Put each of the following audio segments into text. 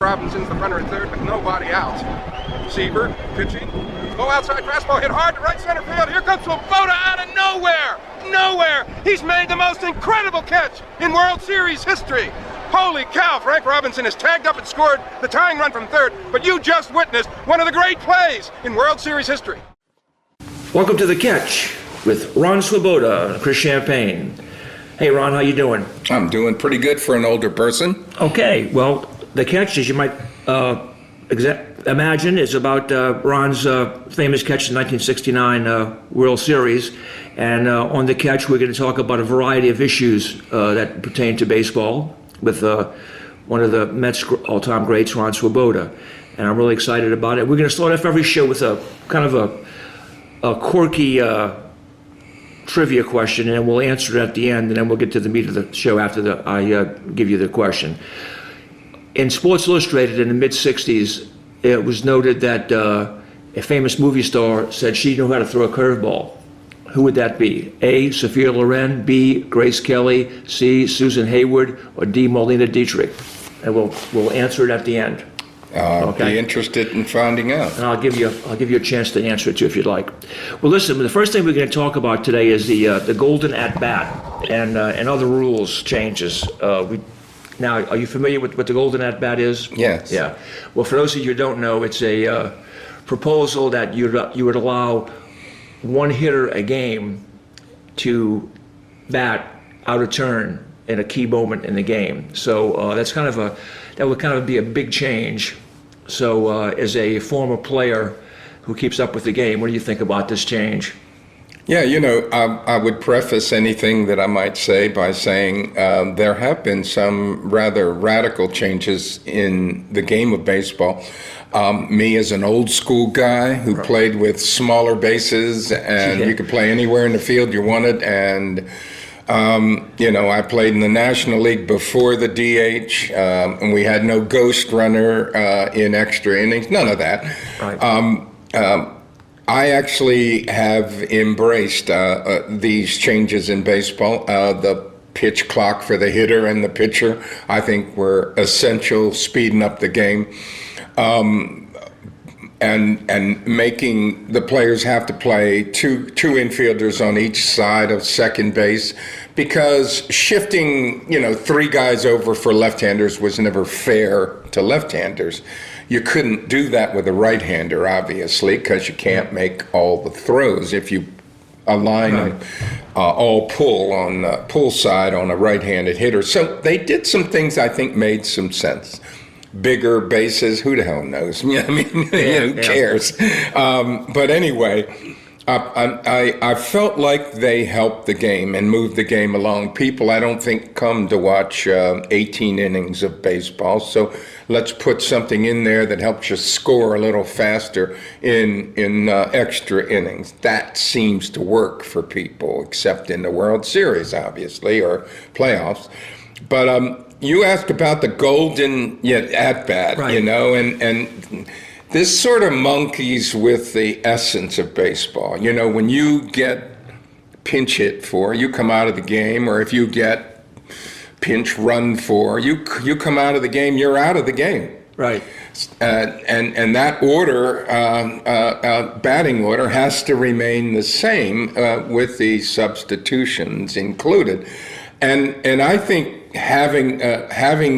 Robinson's the runner at third with nobody out. Seaver pitching. Go outside fastball hit hard to right center field. Here comes Swoboda out of nowhere. Nowhere. He's made the most incredible catch in World Series history. Holy cow, Frank Robinson has tagged up and scored the tying run from third, but you just witnessed one of the great plays in World Series history. Welcome to The Catch with Ron Swoboda and Chris Champagne. Hey Ron, how you doing? I'm doing pretty good for an older person. Okay, well, The Catch, as you might imagine, is about Ron's famous catch in 1969 World Series. And on The Catch, we're going to talk about a variety of issues that pertain to baseball with one of the Mets all-time greats, Ron Swoboda. And I'm really excited about it. We're going to start off every show with a kind of a quirky trivia question, and we'll answer it at the end, and then we'll get to the meat of the show after I give you the question. In Sports Illustrated in the mid-'60s, it was noted that a famous movie star said she knew how to throw a curveball. Who would that be? A, Sophia Loren, B, Grace Kelly, C, Susan Hayward, or D, Marlena Dietrich? And we'll answer it at the end. Okay. Be interested in finding out. And I'll give you a chance to answer it too if you'd like. Well, listen, the first thing we're going to talk about today is the golden at bat and other rules changes. Now, are you familiar with what the golden at bat is? Yes. Yeah. Well, for those of you who don't know, it's a proposal that you would allow one hitter a game to bat out of turn in a key moment in the game. So that would kind of be a big change. So as a former player who keeps up with the game, what do you think about this change? Yeah, I would preface anything that I might say by saying there have been some rather radical changes in the game of baseball. Me as an old school guy who played with smaller bases and you could play anywhere in the field you wanted, and I played in the National League before the DH, and we had no ghost runner in extra innings, none of that. Right. I actually have embraced these changes in baseball. The pitch clock for the hitter and the pitcher, I think, were essential, speeding up the game. And making the players have to play two infielders on each side of second base, because shifting, three guys over for left-handers was never fair to left-handers. You couldn't do that with a right-hander, obviously, because you can't make all the throws if you align them all pull on the pull side on a right-handed hitter. So they did some things I think made some sense. Bigger bases, who the hell knows? Who cares? But anyway, I felt like they helped the game and moved the game along. People, I don't think, come to watch 18 innings of baseball. So let's put something in there that helps you score a little faster in extra innings. That seems to work for people, except in the World Series, obviously, or playoffs. But you asked about the golden at-bat, right. And this sort of monkeys with the essence of baseball. When you get pinch hit for, you come out of the game, or if you get pinch run for, you come out of the game, you're out of the game. Right. And that order, batting order, has to remain the same with the substitutions included. And I think having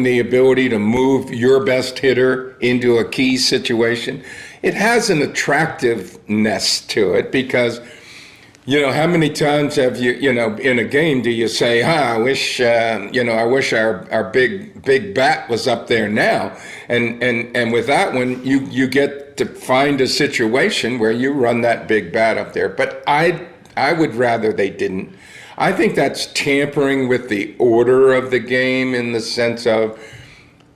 the ability to move your best hitter into a key situation, it has an attractiveness to it, because how many times have you in a game do you say, I wish our big bat was up there now, and with that one you get to find a situation where you run that big bat up there. But I would rather they didn't. I think that's tampering with the order of the game, in the sense of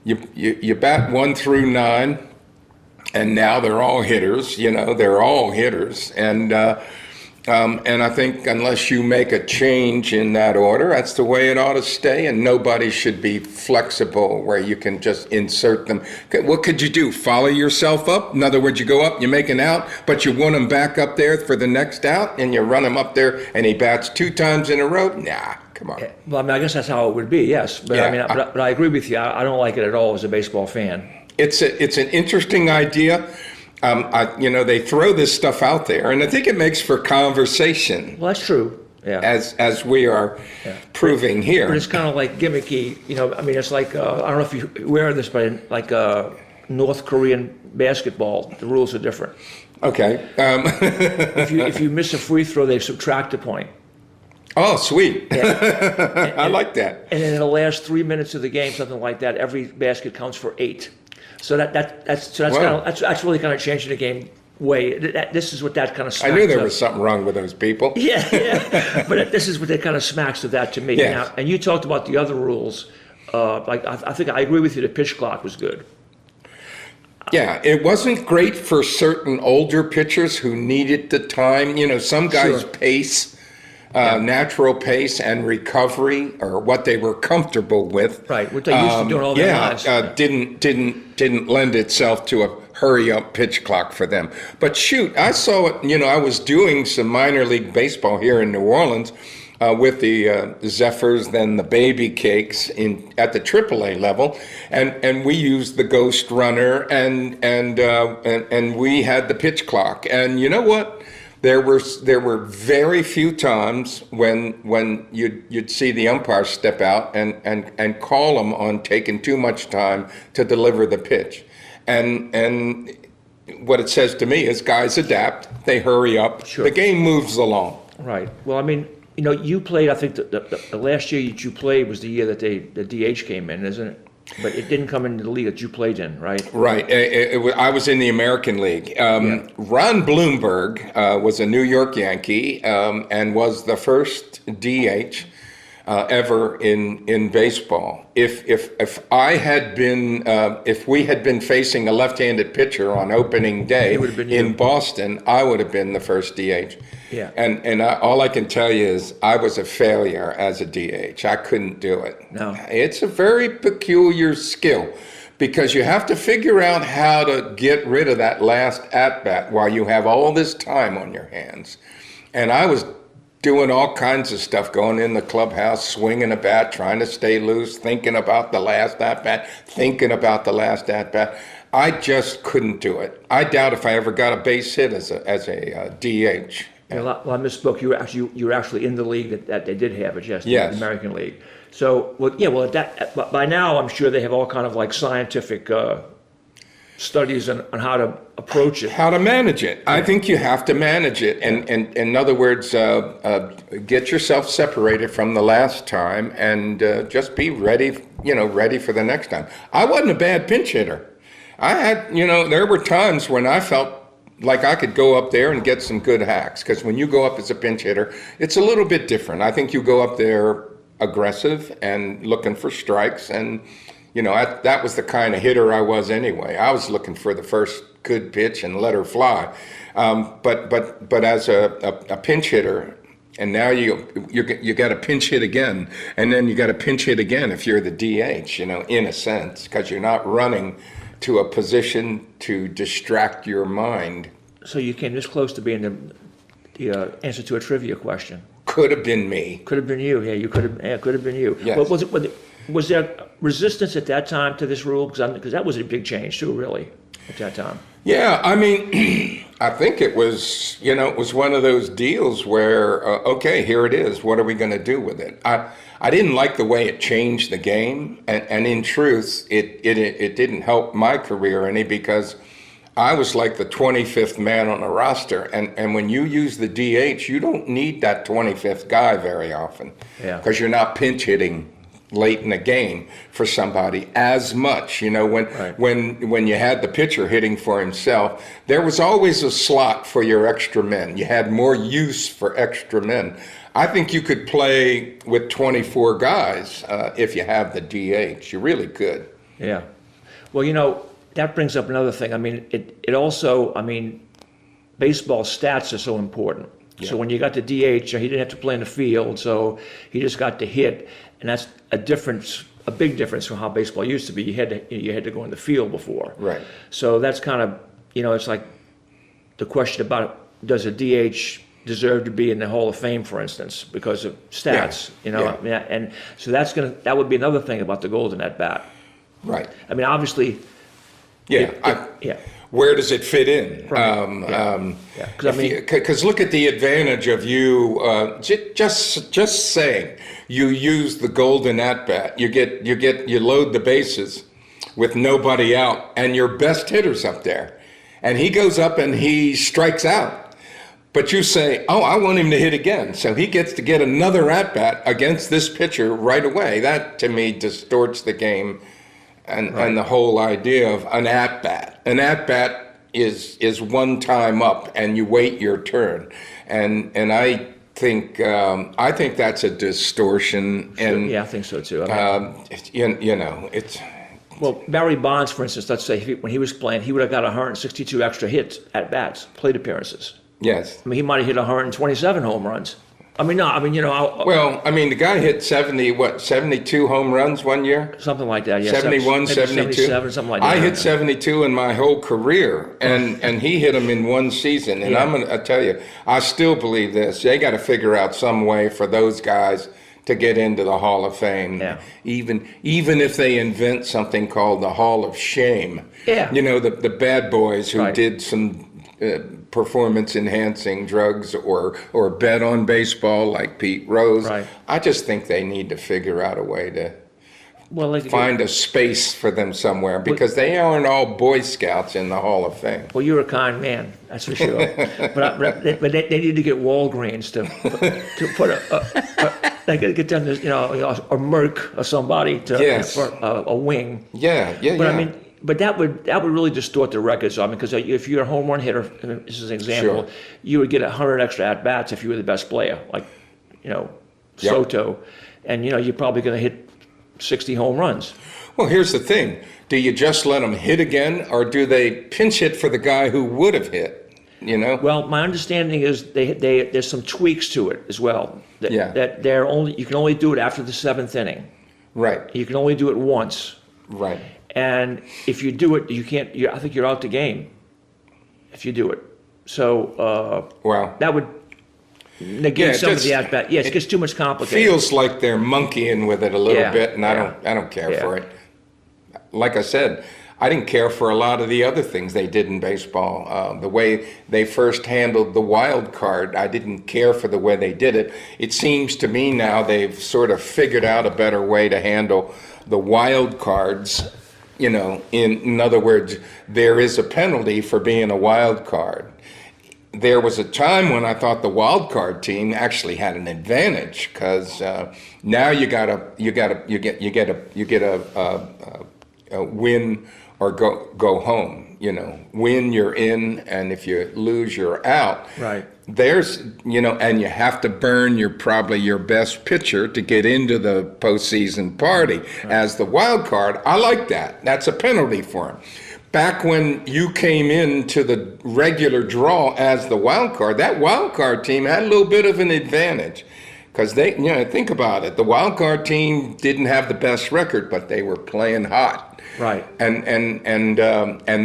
you bat 1 through 9, and now they're all hitters. They're all hitters, and I think unless you make a change in that order, that's the way it ought to stay. And nobody should be flexible where you can just insert them. What could you do? Follow yourself up? In other words, you go up, you make an out, but you want him back up there for the next out, and you run him up there, and he bats 2 times in a row? Nah, come on. Well, I guess that's how it would be, yes. But Yeah, but I agree with you. I don't like it at all as a baseball fan. It's an interesting idea. They throw this stuff out there, and I think it makes for conversation. Well, that's true. Yeah. As we are proving here. But it's kind of like gimmicky, I mean, it's like, I don't know if you're aware of this, but in like North Korean basketball, the rules are different. Okay. If you miss a free throw, they subtract a point. Oh, sweet. Yeah. I like that. And then in the last 3 minutes of the game, something like that, every basket counts for 8. So that's really kind of changing the game way. This is what that kind of smacks. I knew there was something wrong with those people. Yeah. But this is what that kind of smacks of that to me. Yes. Now, and you talked about the other rules. I think I agree with you. The pitch clock was good. Yeah, it wasn't great for certain older pitchers who needed the time. Some guys' pace, natural pace and recovery, or what they were comfortable with. Right, what they used to do all their lives. Didn't lend itself to a hurry-up pitch clock for them. But shoot, I saw it. I was doing some minor league baseball here in New Orleans with the Zephyrs, then the Baby Cakes at the AAA level, and we used the Ghost Runner, and we had the pitch clock. And you know what? There were very few times when you'd see the umpire step out and call them on taking too much time to deliver the pitch. And what it says to me is guys adapt, they hurry up, Sure. The game moves along. Right. Well, I mean, you played, I think the last year that you played was the year that the DH came in, isn't it? But it didn't come into the league that you played in, right? Right. I was in the American League. Ron Bloomberg was a New York Yankee and was the first DH ever in baseball. If we had been facing a left-handed pitcher on opening day in Boston, I would have been the first DH. Yeah. And all I can tell you is I was a failure as a DH. I couldn't do it. No. It's a very peculiar skill because you have to figure out how to get rid of that last at-bat while you have all this time on your hands. And I was doing all kinds of stuff, going in the clubhouse, swinging a bat, trying to stay loose, thinking about the last at-bat. I just couldn't do it. I doubt if I ever got a base hit as a DH. Well, I misspoke. You were actually in the league that they did have it, yes, Yes. the American League. So, but by now I'm sure they have all kind of like scientific studies on how to approach it. How to manage it. I think you have to manage it. And in other words, get yourself separated from the last time and just be ready for the next time. I wasn't a bad pinch hitter. I had, there were times when I felt like I could go up there and get some good hacks, because when you go up as a pinch hitter, it's a little bit different. I think you go up there aggressive and looking for strikes, and that was the kind of hitter I was anyway. I was looking for the first good pitch and let her fly. But as a pinch hitter, and now you got to pinch hit again, and then you got to pinch hit again if you're the DH, in a sense, because you're not running to a position to distract your mind. So you came this close to being the answer to a trivia question. Could have been me. Could have been you. Yeah, you could have. Yeah, could have been you. Yes. Well, was there resistance at that time to this rule? Because that was a big change too, really, at that time. Yeah, I mean, I think it was, it was one of those deals where, okay, here it is. What are we going to do with it? I didn't like the way it changed the game, and in truth, it didn't help my career any, because I was like the 25th man on the roster, and when you use the DH, you don't need that 25th guy very often, because you're not pinch hitting late in the game for somebody as much. When you had the pitcher hitting for himself, there was always a slot for your extra men. You had more use for extra men. I think you could play with 24 guys if you have the DH. You really could. Yeah. Well, that brings up another thing. I mean, it also, baseball stats are so important. Yeah. So when you got the DH, he didn't have to play in the field, so he just got to hit, and that's a big difference from how baseball used to be. You had to go in the field before. Right. So that's kind of, it's like the question about, does a DH deserve to be in the Hall of Fame, for instance, because of stats? Yeah. And so that would be another thing about the golden at bat. Right. Obviously, Yeah. Where does it fit in? Right. Because look at the advantage of you just saying you use the golden at bat. You load the bases with nobody out, and your best hitter's up there, and he goes up and he strikes out. But you say, oh, I want him to hit again, so he gets to get another at bat against this pitcher right away. That to me distorts the game. And the whole idea of an at-bat. An at-bat is one time up, and you wait your turn. And I think that's a distortion. And I think so too. It's. Well, Barry Bonds, for instance, let's say when he was playing, he would have got 162 extra hits at bats, plate appearances. Yes. I mean, he might have hit 127 home runs. The guy hit 72 home runs one year? Something like that, yeah. 71, 72? 77, something like that. I hit 72 in my whole career, and he hit them in one season. And I'm going to tell you, I still believe this. They got to figure out some way for those guys to get into the Hall of Fame, even if they invent something called the Hall of Shame. Yeah. The bad boys who did some performance-enhancing drugs or bet on baseball like Pete Rose. Right. I just think they need to figure out a way to find a space for them somewhere, because they aren't all Boy Scouts in the Hall of Fame. Well, you're a kind man, that's for sure. but they need to get Walgreens to put they could get them a Merc or somebody for a wing. But that would really distort the records. Because if you're a home run hitter, this is an example, you would get 100 extra at bats if you were the best player, like Soto, and you're probably going to hit 60 home runs. Well, here's the thing: do you just let them hit again, or do they pinch hit for the guy who would have hit? Well, my understanding is there's some tweaks to it as well. That you can only do it after the 7th inning. Right. You can only do it once. Right. And if you do it, you can't. I think you're out the game if you do it. So that would negate some of the at bat. Yeah, it gets too much complicated. Feels like they're monkeying with it a little bit, and I don't care for it. Like I said, I didn't care for a lot of the other things they did in baseball. The way they first handled the wild card, I didn't care for the way they did it. It seems to me now they've sort of figured out a better way to handle the wild cards. In other words, there is a penalty for being a wild card. There was a time when I thought the wild card team actually had an advantage, because now you get a win or go home. Win, you're in, and if you lose, you're out. Right. There's and you have to burn probably your best pitcher to get into the postseason party as the wild card. I like that. That's a penalty for him. Back when you came into the regular draw as the wild card, that wild card team had a little bit of an advantage, because they, think about it. The wild card team didn't have the best record, but they were playing hot. Right. And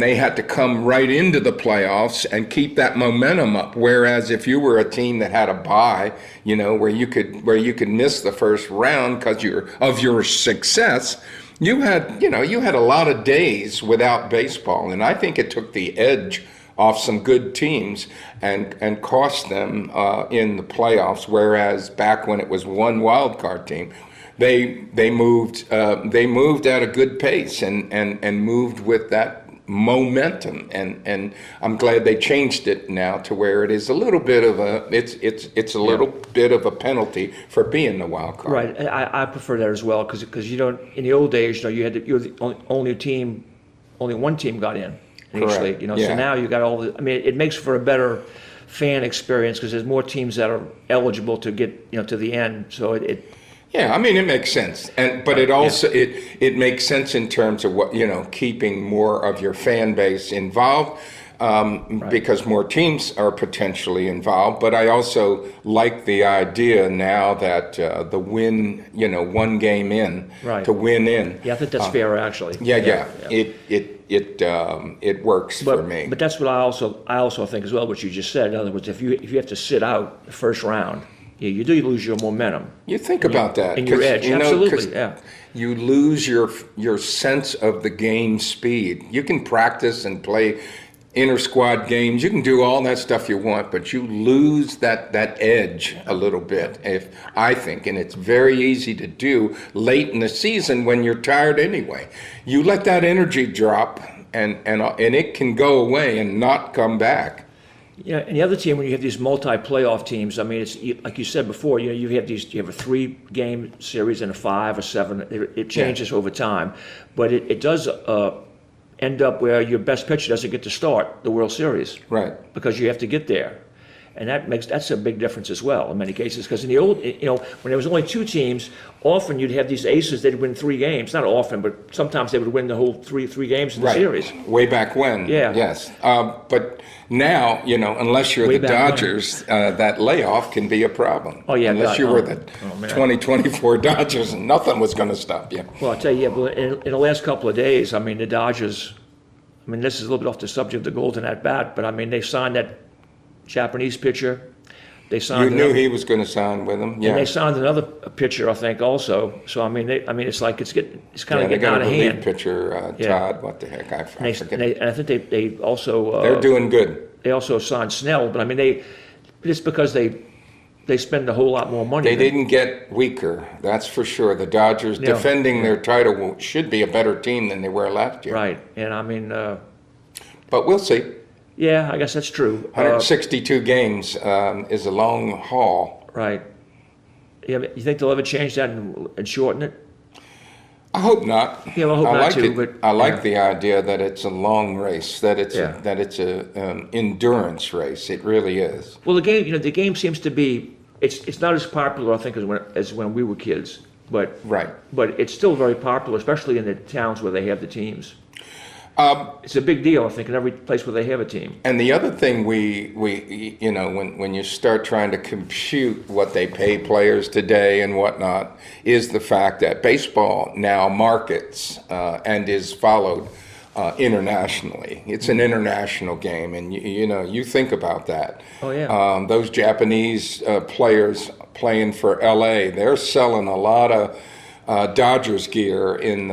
they had to come right into the playoffs and keep that momentum up. Whereas if you were a team that had a bye, where you could miss the first round because of your success, you had a lot of days without baseball, and I think it took the edge off some good teams and cost them in the playoffs. Whereas back when it was one wild card team, they moved at a good pace and moved with that momentum, and I'm glad they changed it now to where it is a little bit of a little bit of a penalty for being the wild card. Right. I prefer that as well, because in the old days, you're the only one team got in each league. So now you got all the. I mean, it makes for a better fan experience, because there's more teams that are eligible to get to the end. So it. Yeah, I mean, it makes sense, but it also it makes sense in terms of what keeping more of your fan base involved, because more teams are potentially involved. But I also like the idea now that the win, one game in to win in. Yeah, I think that's fair, actually. Yeah. It works for me. But that's what I also think as well, what you just said. In other words, if you have to sit out the first round. Yeah, you do lose your momentum. You think about that. And your 'cause, edge, you know, absolutely, 'cause yeah. You lose your sense of the game speed. You can practice and play inter-squad games. You can do all that stuff you want, but you lose that edge a little bit, I think, and it's very easy to do late in the season when you're tired anyway. You let that energy drop, and it can go away and not come back. Yeah, and the other team, when you have these multi-playoff teams, I mean, it's like you said before. You know, you have a 3-game series and a 5 or 7. It changes over time, but it does end up where your best pitcher doesn't get to start the World Series, Right? because you have to get there, and that's a big difference as well in many cases. Because in the old, when there was only 2 teams, often you'd have these aces. They'd win 3 games. Not often, but sometimes they would win the whole three games in the Right. series. Way back when. Yeah. Yes. But now, unless you're Way the back when. Dodgers, that layoff can be a problem. Oh, yeah, Unless God, you were oh. the Oh, man. 2024 Dodgers, and nothing was going to stop you. Well, I'll tell you, but in the last couple of days, I mean, the Dodgers. I mean, this is a little bit off the subject of the Golden at bat, but I mean, they signed that Japanese pitcher. They You signed. knew he was going to sign with them. And Yeah. they signed another pitcher, I think, also. So I mean, it's like it's kind Yeah, of they getting got out a of relief hand. pitcher, Yeah. Todd. What the heck? I forget. And I think they also They're doing good. they also signed Snell, but I mean it's because they spend a whole lot more money. They didn't get weaker, that's for sure. The Dodgers, No. defending their title, should be a better team than they were last year. Right, and I mean, But we'll see. yeah, I guess that's true. 162 games is a long haul. Right. Yeah, but you think they'll ever change that and shorten it? I hope not. Yeah, well, I hope not like too, it. but, I like yeah. the idea that it's a long race, that it's Yeah. a endurance race. It really is. Well, the game seems to be it's not as popular, I think, as when we were kids, but Right. But it's still very popular, especially in the towns where they have the teams. It's a big deal, I think, in every place where they have a team. And the other thing when you start trying to compute what they pay players today and whatnot, is the fact that baseball now markets and is followed internationally. It's an international game, and you think about that. Oh, yeah. Those Japanese players playing for LA, they're selling a lot of Dodgers gear in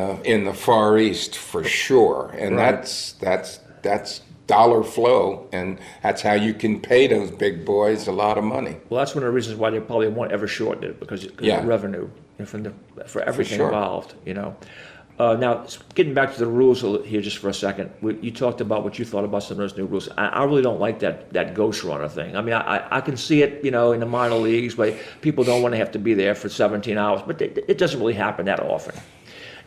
the Far East for sure, and Right. that's dollar flow, and that's how you can pay those big boys a lot of money. Well, that's one of the reasons why they probably won't ever shorten it because Yeah. of the revenue and for everything sure. involved. Now, getting back to the rules here just for a second, you talked about what you thought about some of those new rules. I really don't like that ghost runner thing. I mean, I can see it, in the minor leagues, but people don't want to have to be there for 17 hours. But it doesn't really happen that often.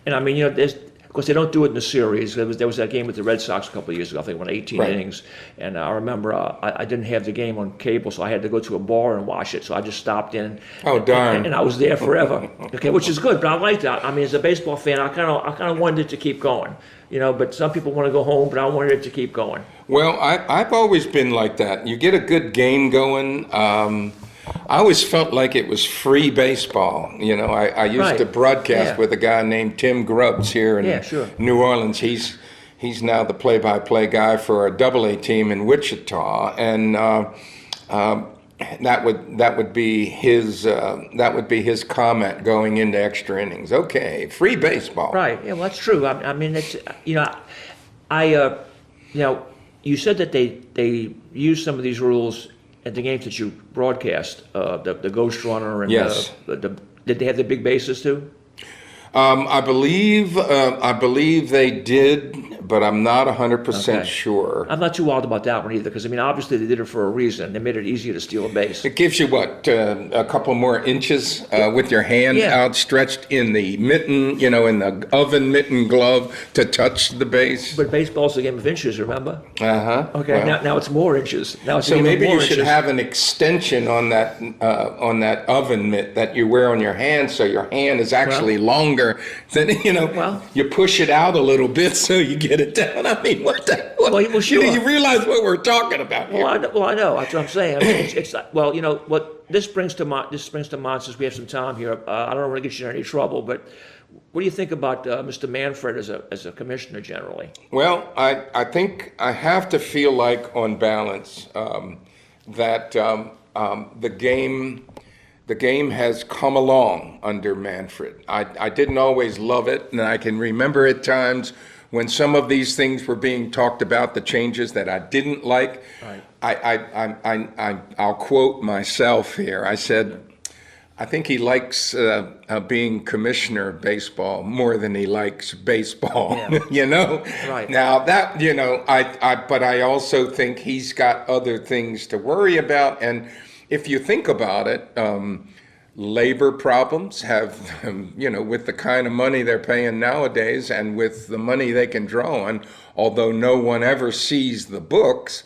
And I mean, of course, they don't do it in the series. There was that game with the Red Sox a couple of years ago. I think won 18 Right. innings, and I remember I didn't have the game on cable, so I had to go to a bar and watch it. So I just stopped in. Oh, darn. And I was there forever. Okay, which is good, but I like that. I mean, as a baseball fan, I kind of wanted it to keep going. But some people want to go home, but I wanted it to keep going. Well, I've always been like that. You get a good game going. I always felt like it was free baseball. I used Right. to broadcast Yeah. with a guy named Tim Grubbs here in Yeah, sure. New Orleans. He's now the play-by-play guy for a AA team in Wichita, and that would be his comment going into extra innings. Okay, free baseball. Right. Yeah. Well, that's true. I mean, it's you said that they use some of these rules at the games that you broadcast. The ghost runner and Yes. did they have the big bases too? I believe they did, but I'm not 100% Okay. sure. I'm not too wild about that one either, because I mean, obviously they did it for a reason. They made it easier to steal a base. It gives you a couple more inches with your hand Yeah. outstretched in the mitten, in the oven mitten glove to touch the base. But baseball's a game of inches, remember? Okay. Well, Now it's more inches. Now it's a so game of maybe more you should inches. have an extension on that oven mitt that you wear on your hand, so your hand is actually longer. Then Well- you push it out a little bit so you get it down. I mean, what? Well, sure. You realize what we're talking about here? Well, I know. That's what I'm saying. I mean, it's like, well, what this brings to mind. Since we have some time here, I don't want to get you in any trouble, but what do you think about Mr. Manfred as a commissioner generally? Well, I think I have to feel like, on balance, that the game the game has come along under Manfred. I didn't always love it, and I can remember at times when some of these things were being talked about, the changes that I didn't like. Right. I'll quote myself here. I said, I think he likes being commissioner of baseball more than he likes baseball, you know? Right. Now that, you know, but I also think he's got other things to worry about. And if you think about it, labor problems have, you know, with the kind of money they're paying nowadays and with the money they can draw on, although no one ever sees the books,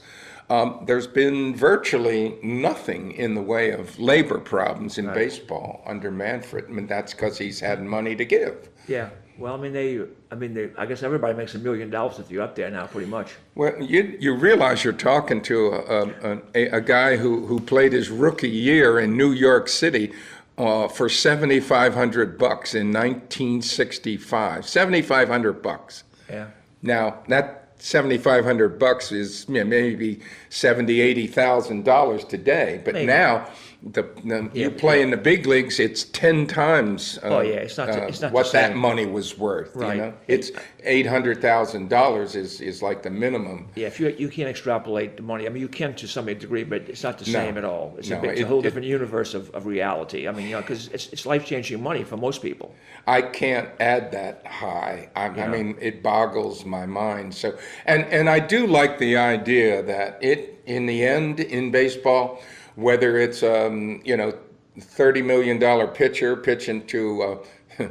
there's been virtually nothing in the way of labor problems in baseball under Manfred. I mean, that's because he's had money to give. Yeah. Well, I mean, I guess everybody makes $1 million if you're up there now, pretty much. Well, you realize you're talking to a guy who played his rookie year in New York City for $7,500 in 1965. $7,500. Yeah. Now that $7,500 is maybe $70,000-$80,000 today, but maybe. Now you play in the big leagues, it's 10 times it's not what that money was worth. Right. You know? It's $800,000 is like the minimum. Yeah, if you can't extrapolate the money. I mean, you can to some degree, but it's not the same at all. It's a whole different universe of reality. I mean, you know, because it's life-changing money for most people. I can't add that high. I mean, it boggles my mind. So, and I do like the idea that in the end, in baseball, whether it's $30 million pitcher pitching to a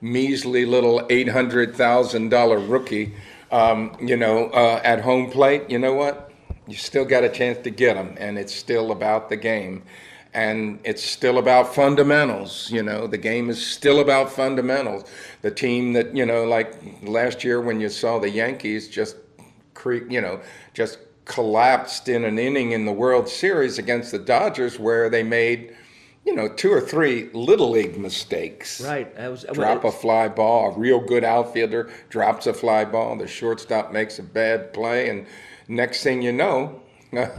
measly little $800,000 rookie, at home plate, you know what? You still got a chance to get them, and it's still about the game. And it's still about fundamentals, you know. The game is still about fundamentals. The team that, like last year when you saw the Yankees just collapsed in an inning in the World Series against the Dodgers where they made, 2 or 3 little league mistakes. Right. Drop a fly ball, a real good outfielder drops a fly ball, the shortstop makes a bad play, and next thing you know, I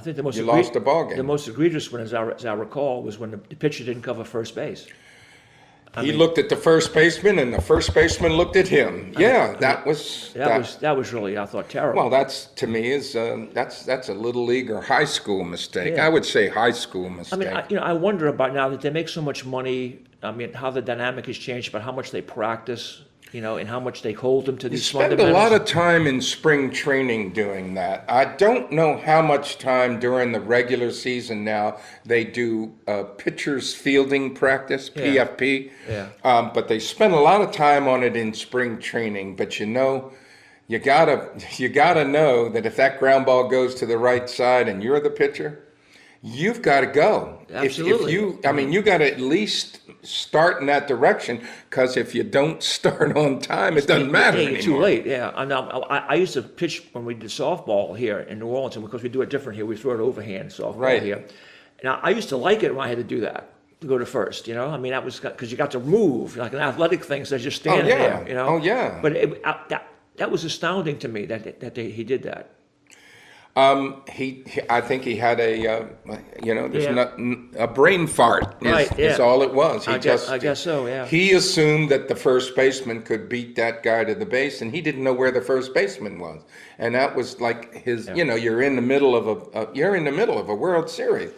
think you lost the ball game. The most egregious one, as I recall, was when the pitcher didn't cover first base. He looked at the first baseman, and the first baseman looked at him. That was really, I thought, terrible. Well, that's to me is that's a little league or high school mistake. I would say high school mistake. I mean, I wonder about now that they make so much money. I mean, how the dynamic has changed, about how much they practice. And how much they hold them to these fundamentals. You spend a lot of time in spring training doing that. I don't know how much time during the regular season now they do pitchers fielding practice, PFP. Yeah. But they spend a lot of time on it in spring training. But you gotta know that if that ground ball goes to the right side and you're the pitcher, you've got to go. Absolutely. You got to at least start in that direction, because if you don't start on time, it doesn't matter anymore. Too late, yeah. I used to pitch when we did softball here in New Orleans, and because we do it different here, we throw it overhand softball here. And I used to like it when I had to do that, to go to first, I mean, that was because you got to move, like an athletic thing, so just standing there, Oh, yeah. But that was astounding to me that he did that. I think he had a brain fart is all it was. I guess so, yeah. He assumed that the first baseman could beat that guy to the base, and he didn't know where the first baseman was. And that was like his, you're in the middle of a World Series.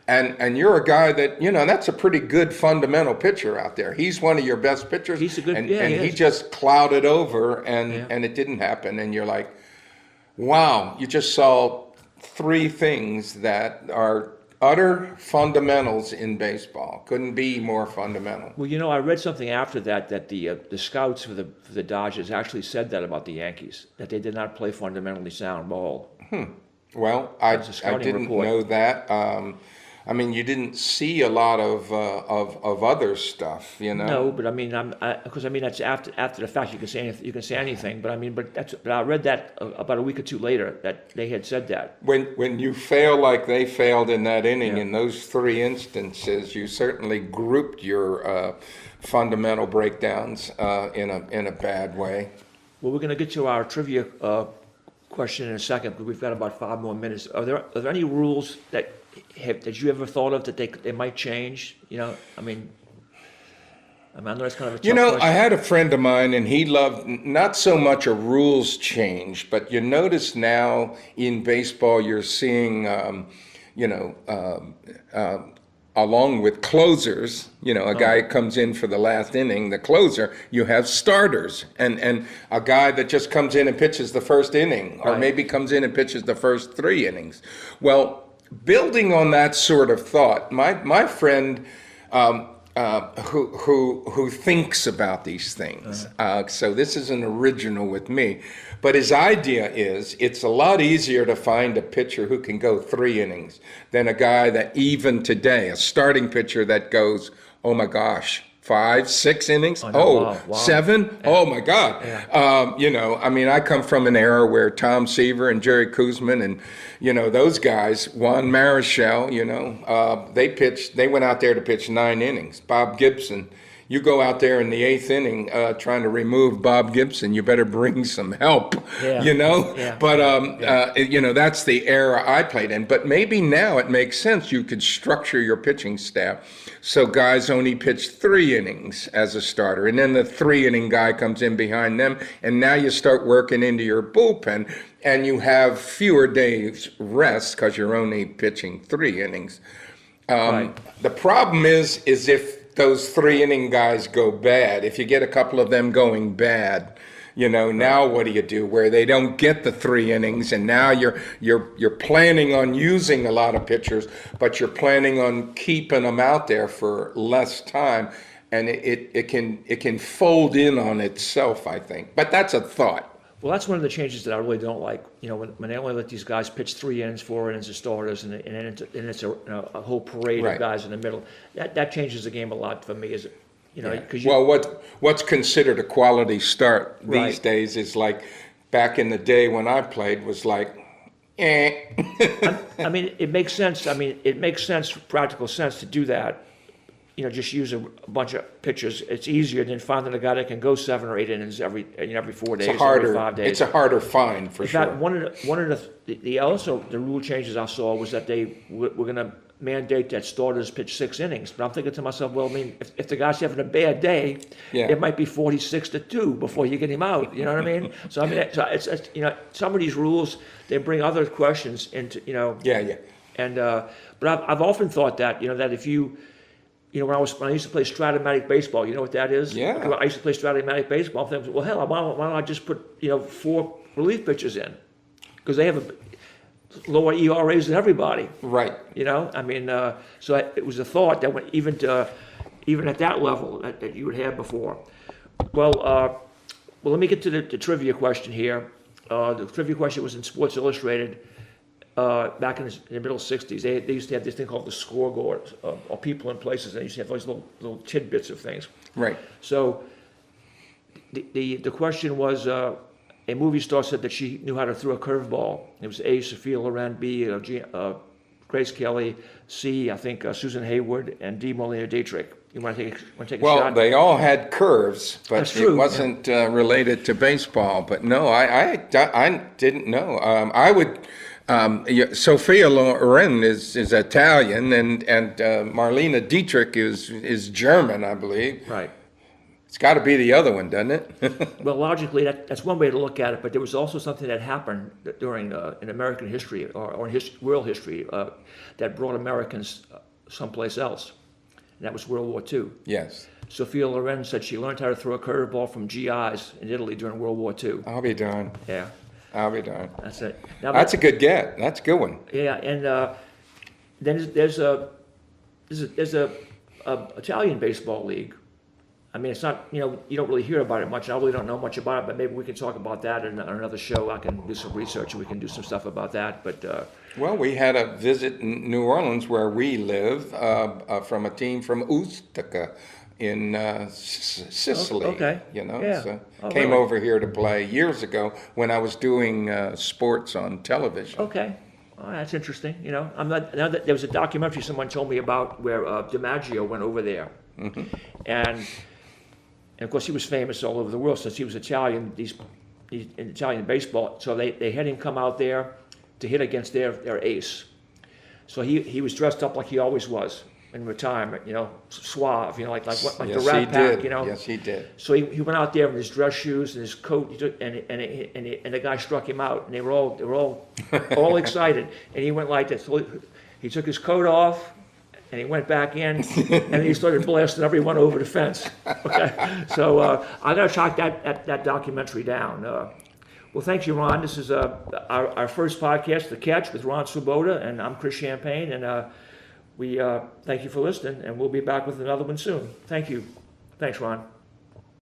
And you're a guy that, that's a pretty good fundamental pitcher out there. He's one of your best pitchers. He's a good, he just clouded over, and it didn't happen. And you're like, wow, you just saw 3 things that are utter fundamentals in baseball. Couldn't be more fundamental. Well, I read something after that the scouts for the Dodgers actually said that about the Yankees, that they did not play fundamentally sound ball. Well, I didn't know that. I mean, you didn't see a lot of other stuff, No, but I mean, that's after the fact. You can say anything, but I read that about a week or 2 later that they had said that. When you fail like they failed in that inning, in those 3 instances, you certainly grouped your fundamental breakdowns in a bad way. Well, we're going to get to our trivia question in a second, but we've got about 5 more minutes. Are there any rules that did you ever thought of that they might change? I know that's kind of a tough question. I had a friend of mine, and he loved not so much a rules change, but you notice now in baseball you're seeing, along with closers, a guy comes in for the last inning, the closer, you have starters, and a guy that just comes in and pitches the first inning, or maybe comes in and pitches the first 3 innings. Well, building on that sort of thought, my friend, who thinks about these things. So this isn't original with me, but his idea is it's a lot easier to find a pitcher who can go 3 innings than a guy that even today, a starting pitcher that goes, oh my gosh, 5, 6 innings? Wow. 7? Yeah. Oh my God. Yeah. I come from an era where Tom Seaver and Jerry Koosman and, those guys, Juan Marichal, they went out there to pitch 9 innings. Bob Gibson, you go out there in the 8th inning trying to remove Bob Gibson, you better bring some help, Yeah. But, that's the era I played in. But maybe now it makes sense. You could structure your pitching staff so guys only pitch 3 innings as a starter, and then the 3-inning guy comes in behind them, and now you start working into your bullpen, and you have fewer days rest because you're only pitching 3 innings. The problem is if those 3-inning guys go bad, if you get a couple of them going bad, now what do you do where they don't get the 3 innings, and now you're planning on using a lot of pitchers, but you're planning on keeping them out there for less time, and it can fold in on itself, I think. But that's a thought. Well, that's one of the changes that I really don't like. When they only let these guys pitch 3 innings, 4 innings as starters, and it's a whole parade of guys in the middle. That changes the game a lot for me. What's considered a quality start these days is like back in the day when I played was like, eh. It makes sense. It makes sense, practical sense to do that. Just use a bunch of pitchers. It's easier than finding a guy that can go 7 or 8 innings every 4 days, every 5 days. It's a harder find for sure. In fact, one of the rule changes I saw was that they were going to mandate that starters pitch 6 innings. But I'm thinking to myself, well, if the guy's having a bad day, it might be 46-2 before you get him out. You know what I mean? So it's some of these rules, they bring other questions into And but I've often thought that that if you when I used to play Stratomatic baseball, you know what that is? Yeah. I used to play Stratomatic baseball. I'm thinking, well, hell, why don't I just put 4 relief pitchers in? Because they have lower ERAs than everybody. Right. So it was a thought that even at that level that you would have before. Well, let me get to the trivia question here. The trivia question was in Sports Illustrated. Back in the middle 60s, they used to have this thing called the scoreboard, or people in places, and they used to have those little tidbits of things. Right. So the question was, a movie star said that she knew how to throw a curveball. It was A, Sophia Loren, B, Grace Kelly, C, I think Susan Hayward, and D, Marlene Dietrich. You want to take a shot? Well, they all had curves, but it wasn't related to baseball. But no, I didn't know. I would. Sophia Loren is Italian, and Marlene Dietrich is German, I believe. Right. It's got to be the other one, doesn't it? Well, logically, that's one way to look at it. But there was also something that happened during in American history or in world history that brought Americans someplace else, and that was World War II. Yes. Sophia Loren said she learned how to throw a curveball from GIs in Italy during World War II. I'll be darned. Yeah. I'll be darned. That's it. Now, that's a good get. That's a good one. Yeah, and then there's a Italian baseball league. It's not, you don't really hear about it much. I really don't know much about it, but maybe we can talk about that on another show. I can do some research and we can do some stuff about that. But well, we had a visit in New Orleans where we live from a team from Ustica in Sicily. Okay. Came over here to play years ago when I was doing sports on television. Okay. Oh, that's interesting. There was a documentary someone told me about where DiMaggio went over there. Mm-hmm. And of course he was famous all over the world since he was Italian, in Italian baseball. So they had him come out there to hit against their ace. So he was dressed up like he always was in retirement, suave, like Yes, the he Rat Pack, did. Yes, he did. So he went out there in his dress shoes and his coat, and the guy struck him out, and they were all excited, and he went like this. So he took his coat off, and he went back in, and he started blasting everyone over the fence. Okay, so I'm gonna track that documentary down. Well, thank you, Ron. This is our first podcast, The Catch, with Ron Swoboda, and I'm Chris Champagne, and we thank you for listening, and we'll be back with another one soon. Thank you. Thanks, Ron.